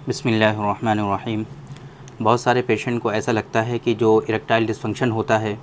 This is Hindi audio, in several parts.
बिस्मिल्लाहिर्रहमानिर्रहीम। बहुत सारे पेशेंट को ऐसा लगता है कि जो इरेक्टाइल डिस्फंक्शन होता है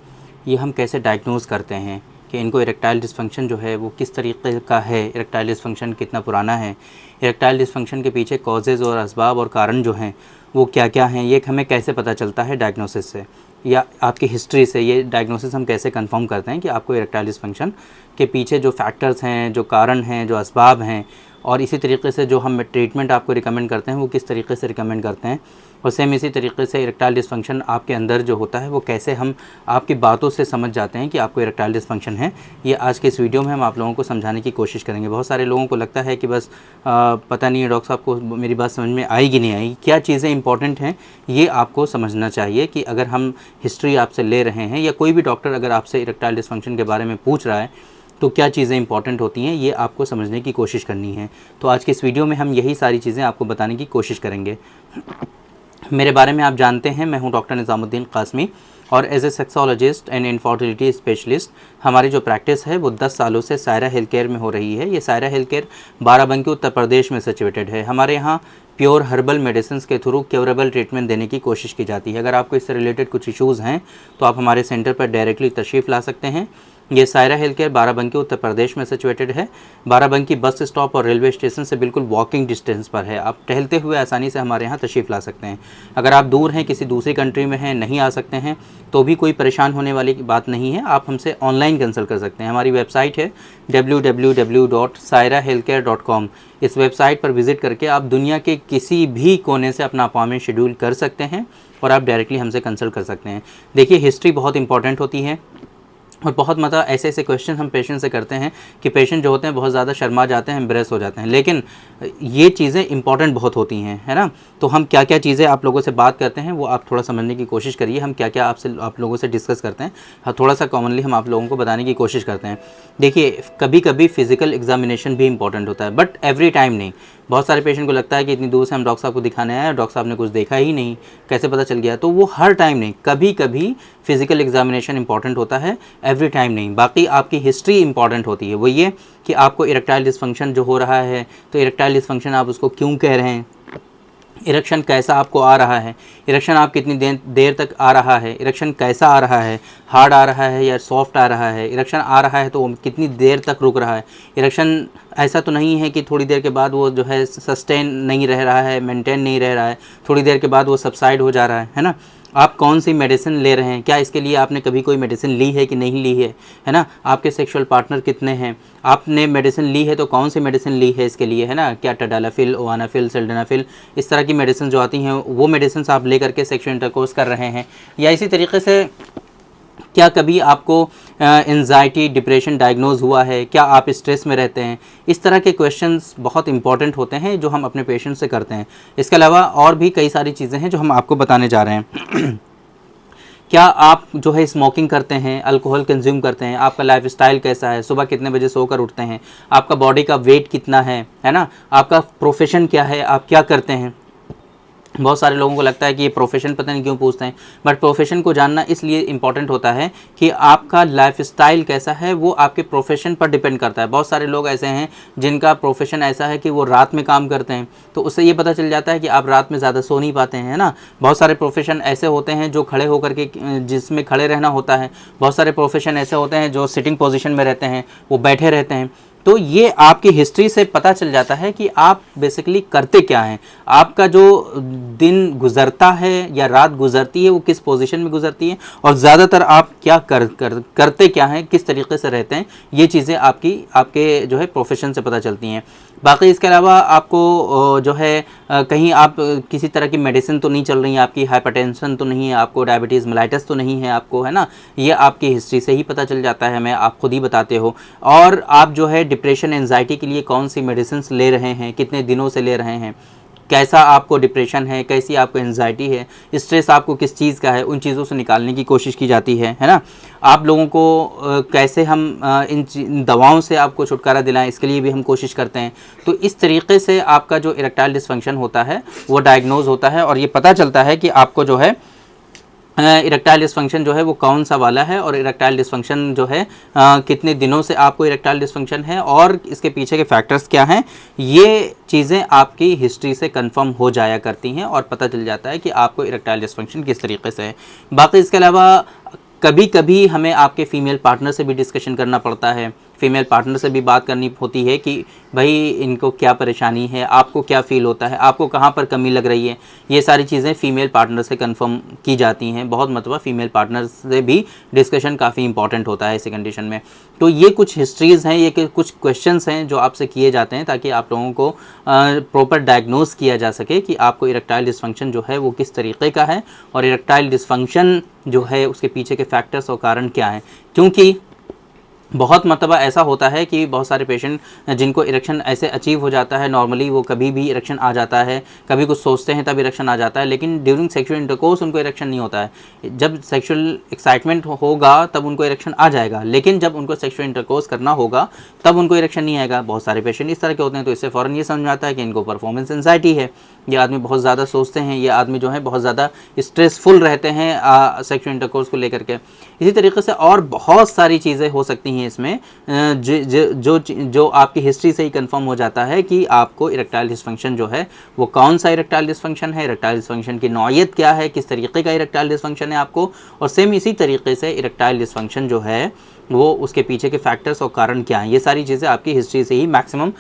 ये हम कैसे डायग्नोज़ करते हैं कि इनको इरेक्टाइल डिस्फंक्शन जो है वो किस तरीक़े का है, इरेक्टाइल डिस्फंक्शन कितना पुराना है, इरेक्टाइल डिस्फंक्शन के पीछे कॉजेज़ और असबाब और कारण जो हैं वो क्या क्या हैं, ये हमें कैसे पता चलता है डायग्नोसिस से या आपकी हिस्ट्री से। ये डायग्नोसिस हम कैसे कंफर्म करते हैं कि आपको इरेक्टाइल डिस्फंक्शन के पीछे जो फैक्टर्स हैं, जो कारण हैं, जो असबाब हैं, और इसी तरीके से जो हम ट्रीटमेंट आपको रिकमेंड करते हैं वो किस तरीके से रिकमेंड करते हैं। और सेम इसी तरीके से इरेक्टाइल डिस्फंक्शन आपके अंदर जो होता है वो कैसे हम आपकी बातों से समझ जाते हैं कि आपको इरेक्टाइल डिस्फंक्शन है। ये आज के इस वीडियो में हम आप लोगों को समझाने की कोशिश करेंगे। बहुत सारे लोगों को लगता है कि बस पता नहीं है डॉक्टर साहब को मेरी बात समझ में आएगी नहीं आई। क्या चीज़ें इंपॉर्टेंट हैं ये आपको समझना चाहिए कि अगर हम हिस्ट्री आपसे ले रहे हैं या कोई भी डॉक्टर अगर आपसे इरेक्टाइल डिस्फंक्शन के बारे में पूछ रहा है तो क्या चीज़ें इंपॉर्टेंट होती हैं, ये आपको समझने की कोशिश करनी है। तो आज की इस वीडियो में हम यही सारी चीज़ें आपको बताने की कोशिश करेंगे। मेरे बारे में आप जानते हैं, मैं हूं डॉक्टर निज़ामुद्दीन कासमी और as a sexologist and infertility specialist हमारी जो प्रैक्टिस है वो 10 सालों से सायरा हेल्थ केयर में हो रही है। ये सायरा हेल्थ केयर बाराबंकी उत्तर प्रदेश में सिचुएटेड है। हमारे यहाँ प्योर हर्बल मेडिसिन के थ्रू क्योरेबल ट्रीटमेंट देने की कोशिश की जाती है। अगर आपको इससे रिलेटेड कुछ इश्यूज़ हैं तो आप हमारे सेंटर पर डायरेक्टली तशरीफ़ ला सकते हैं। ये सायरा हेल्थ केयर बाराबंकी उत्तर प्रदेश में सिचुएटेड है। बाराबंकी बस स्टॉप और रेलवे स्टेशन से बिल्कुल वॉकिंग डिस्टेंस पर है। आप टहलते हुए आसानी से हमारे यहाँ तशरीफ़ ला सकते हैं। अगर आप दूर हैं, किसी दूसरी कंट्री में हैं, नहीं आ सकते हैं तो भी कोई परेशान होने वाली बात नहीं है। आप हमसे ऑनलाइन कंसल्ट कर सकते हैं। हमारी वेबसाइट है www.sairahealthcare.com। इस वेबसाइट पर विज़िट करके आप दुनिया के किसी भी कोने से अपना अपॉइंटमेंट शेड्यूल कर सकते हैं और आप डायरेक्टली हमसे कंसल्ट कर सकते हैं। देखिए, हिस्ट्री बहुत इंपॉर्टेंट होती है और बहुत मतलब ऐसे क्वेश्चन हम पेशेंट से करते हैं कि पेशेंट जो होते हैं बहुत ज़्यादा शर्मा जाते हैं, एम्ब्रेस हो जाते हैं, लेकिन ये चीज़ें इंपॉर्टेंट बहुत होती हैं, है ना। तो हम क्या क्या चीज़ें आप लोगों से बात करते हैं वो आप थोड़ा समझने की कोशिश करिए। हम क्या क्या आप लोगों से डिस्कस करते हैं, थोड़ा सा कॉमनली हम आप लोगों को बताने की कोशिश करते हैं। देखिए, कभी कभी फिज़िकल एग्जामिनेशन भी इंपॉर्टेंट होता है, बट एवरी टाइम नहीं। बहुत सारे पेशेंट को लगता है कि इतनी दूर से हम डॉक्टर साहब को दिखाने आए, डॉक्टर साहब ने कुछ देखा ही नहीं, कैसे पता चल गया। तो वो हर टाइम नहीं, कभी कभी फिज़िकल एग्जामिनेशन इंपॉर्टेंट होता है, एवरी टाइम नहीं। बाकी आपकी हिस्ट्री इंपॉर्टेंट होती है। वो ये कि आपको इरेक्टाइल डिस्फंक्शन जो हो रहा है तो इरेक्टाइल डिस्फंक्शन आप उसको क्यों कह रहे हैं, इरेक्शन कैसा आपको आ रहा है, इरेक्शन आप कितनी देर तक आ रहा है, इरेक्शन कैसा आ रहा है, हार्ड आ रहा है या सॉफ्ट आ रहा है, इरेक्शन आ रहा है तो कितनी देर तक रुक रहा है, इरेक्शन ऐसा तो नहीं है कि थोड़ी देर के बाद वो जो है सस्टेन नहीं रह रहा है, मेंटेन नहीं रह रहा है, थोड़ी देर के बाद वो सबसाइड हो जा रहा है ना। आप कौन सी मेडिसिन ले रहे हैं, क्या इसके लिए आपने कभी कोई मेडिसिन ली है कि नहीं ली है ना। आपके सेक्सुअल पार्टनर कितने हैं, आपने मेडिसिन ली है तो कौन सी मेडिसिन ली है इसके लिए, है ना। क्या टडालाफिल, ओवानाफिल, सिल्डेनाफिल, इस तरह की मेडिसिन जो आती हैं वो मेडिसिन आप लेकर के सेक्सुअल इंटरकोर्स कर रहे हैं। या इसी तरीके से क्या कभी आपको एंजाइटी, डिप्रेशन डायग्नोज हुआ है, क्या आप स्ट्रेस में रहते हैं। इस तरह के क्वेश्चंस बहुत इंपॉर्टेंट होते हैं जो हम अपने पेशेंट से करते हैं। इसके अलावा और भी कई सारी चीज़ें हैं जो हम आपको बताने जा रहे हैं। क्या आप जो है स्मोकिंग करते हैं, अल्कोहल कंज्यूम करते हैं, आपका लाइफस्टाइल कैसा है, सुबह कितने बजे सोकर उठते हैं, आपका बॉडी का वेट कितना है ना, आपका प्रोफेशन क्या है, आप क्या करते हैं। बहुत सारे लोगों को लगता है कि ये प्रोफेशन पता नहीं क्यों पूछते हैं, बट प्रोफेशन को जानना इसलिए इम्पॉर्टेंट होता है कि आपका लाइफस्टाइल कैसा है वो आपके प्रोफेशन पर डिपेंड करता है। बहुत सारे लोग ऐसे हैं जिनका प्रोफेशन ऐसा है कि वो रात में काम करते हैं, तो उससे ये पता चल जाता है कि आप रात में ज़्यादा सो नहीं पाते हैं, है ना। बहुत सारे प्रोफेशन ऐसे होते हैं जो खड़े होकर के जिसमें खड़े रहना होता है, बहुत सारे प्रोफेशन ऐसे होते हैं जो सिटिंग पोजीशन में रहते हैं, वो बैठे रहते हैं। तो ये आपकी हिस्ट्री से पता चल जाता है कि आप बेसिकली करते क्या हैं, आपका जो दिन गुजरता है या रात गुजरती है वो किस पोजीशन में गुजरती है, और ज़्यादातर आप क्या करते क्या हैं, किस तरीके से रहते हैं। ये चीज़ें आपके जो है प्रोफेशन से पता चलती हैं। बाकी इसके अलावा आपको जो है कहीं आप किसी तरह की मेडिसिन तो नहीं चल रही है, आपकी हाइपरटेंशन तो नहीं है, आपको डायबिटीज़ मेलाइटस तो नहीं है आपको, है ना। ये आपकी हिस्ट्री से ही पता चल जाता है, हमें आप खुद ही बताते हो। और आप जो है डिप्रेशन, एंजाइटी के लिए कौन सी मेडिसिन ले रहे हैं, कितने दिनों से ले रहे हैं, कैसा आपको डिप्रेशन है, कैसी आपको एंजाइटी है, स्ट्रेस आपको किस चीज़ का है, उन चीज़ों से निकालने की कोशिश की जाती है ना। आप लोगों को कैसे हम इन दवाओं से आपको छुटकारा दिलाएं, इसके लिए भी हम कोशिश करते हैं। तो इस तरीके से आपका जो इरेक्टाइल डिस्फंक्शन होता है वो डायग्नोज होता है और ये पता चलता है कि आपको जो है इरेक्टाइल डिस्फंक्शन जो है वो कौन सा वाला है, और इरेक्टाइल डिस्फंक्शन जो है कितने दिनों से आपको इरेक्टाइल डिस्फंक्शन है, और इसके पीछे के फैक्टर्स क्या हैं, ये चीज़ें आपकी हिस्ट्री से कंफर्म हो जाया करती हैं और पता चल जाता है कि आपको इरेक्टाइल डिस्फंक्शन किस तरीके से है। बाकी इसके अलावा कभी कभी हमें आपके फ़ीमेल पार्टनर से भी डिस्कशन करना पड़ता है, फ़ीमेल पार्टनर से भी बात करनी होती है कि भाई इनको क्या परेशानी है, आपको क्या फ़ील होता है, आपको कहाँ पर कमी लग रही है। ये सारी चीज़ें फ़ीमेल पार्टनर से कंफर्म की जाती हैं। बहुत मतलब फ़ीमेल पार्टनर से भी डिस्कशन काफ़ी इंपॉर्टेंट होता है ऐसी कंडीशन में। तो ये कुछ हिस्ट्रीज़ हैं, ये कुछ क्वेश्चंस हैं जो आपसे किए जाते हैं ताकि आप लोगों को प्रॉपर डायग्नोस किया जा सके कि आपको इरेक्टाइल डिस्फंक्शन जो है वो किस तरीके का है, और इरेक्टाइल डिस्फंक्शन जो है उसके पीछे के फैक्टर्स और कारण क्या हैं। क्योंकि बहुत मरतबा ऐसा होता है कि बहुत सारे पेशेंट जिनको इरेक्शन ऐसे अचीव हो जाता है, नॉर्मली वो कभी भी इरेक्शन आ जाता है, कभी कुछ सोचते हैं तब इरेक्शन आ जाता है, लेकिन ड्यूरिंग सेक्सुअल इंटरकोर्स उनको इरेक्शन नहीं होता है। जब सेक्सुअल एक्साइटमेंट होगा तब उनको इरेक्शन आ जाएगा, लेकिन जब उनको सेक्सुअल इंटरकोर्स करना होगा तब उनको इरेक्शन नहीं आएगा। बहुत सारे पेशेंट इस तरह के होते हैं, तो इससे फ़ौरन ये समझ में आता है कि इनको परफॉर्मेंस एंजाइटी है, ये आदमी बहुत ज़्यादा सोचते हैं, ये आदमी जो है बहुत ज़्यादा स्ट्रेसफुल रहते हैं सेक्सुअल इंटरकोर्स को लेकर के। इसी तरीके से और बहुत सारी चीज़ें हो सकती हैं इसमें, जो आपकी हिस्ट्री से ही कंफर्म हो जाता है कि आपको इरेक्टाइल डिस्फंक्शन जो है वो कौन सा इरेक्टाइल डिस्फंक्शन है, इरेक्टाइल डिस्फंक्शन की नौइयत क्या है, किस तरीके का इरेक्टाइल डिस्फंक्शन है आपको, और सेम इसी तरीके से इरेक्टाइल डिस्फंक्शन जो है वो उसके पीछे के फैक्टर्स और कारण क्या हैं। ये सारी चीज़ें आपकी हिस्ट्री से ही मैक्सिमम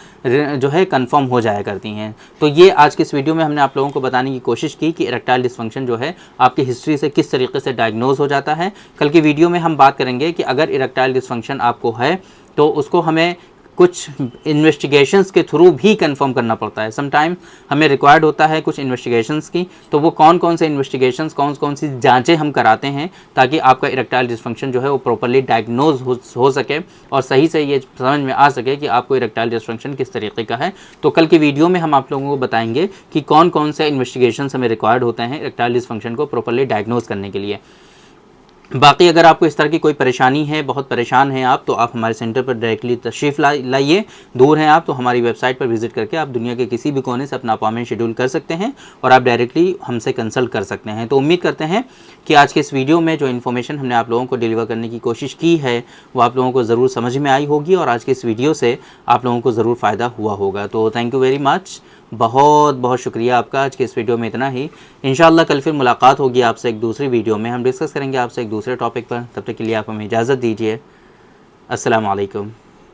जो है कंफर्म हो जाया करती हैं। तो ये आज के इस वीडियो में हमने आप लोगों को बताने की कोशिश की कि इरेक्टाइल डिस्फंक्शन जो है आपकी हिस्ट्री से किस तरीके से डायग्नोज हो जाता है। कल की वीडियो में हम बात करेंगे कि अगर इरेक्टाइल डिस्फंक्शन आपको है तो उसको हमें कुछ इन्वेस्टिगेशंस के थ्रू भी कंफर्म करना पड़ता है। समटाइम हमें रिक्वायर्ड होता है कुछ इन्वेस्टिगेशंस की, तो वो कौन कौन से इन्वेस्टिगेशंस, कौन कौन सी जांचें हम कराते हैं ताकि आपका इरेक्टाइल डिस्फंक्शन जो है वो प्रॉपर्ली डायग्नोज हो सके और सही से ये समझ में आ सके कि आपको इरेक्टाइल डिस्फंक्शन किस तरीके का है। तो कल की वीडियो में हम आप लोगों को बताएंगे कि कौन कौन से इन्वेस्टिगेशंस हमें रिक्वायर्ड होते हैं इरेक्टाइल डिस्फंक्शन को प्रॉपर्ली डायग्नोज करने के लिए। बाकी अगर आपको इस तरह की कोई परेशानी है, बहुत परेशान हैं आप, तो आप हमारे सेंटर पर डायरेक्टली तशरीफ़ लाइए। दूर हैं आप तो हमारी वेबसाइट पर विजिट करके आप दुनिया के किसी भी कोने से अपना अपॉइंटमेंट शेड्यूल कर सकते हैं और आप डायरेक्टली हमसे कंसल्ट कर सकते हैं। तो उम्मीद करते हैं कि आज के इस वीडियो में जो इन्फॉर्मेशन हमने आप लोगों को डिलीवर करने की कोशिश की है वो आप लोगों को ज़रूर समझ में आई होगी और आज के इस वीडियो से आप लोगों को ज़रूर फ़ायदा हुआ होगा। तो थैंक यू वेरी मच, बहुत बहुत शुक्रिया आपका। आज के इस वीडियो में इतना ही। इंशाअल्लाह कल फिर मुलाकात होगी आपसे एक दूसरी वीडियो में, हम डिस्कस करेंगे आपसे एक दूसरे टॉपिक पर। तब तक के लिए आप हमें इजाज़त दीजिए। अस्सलाम वालेकुम।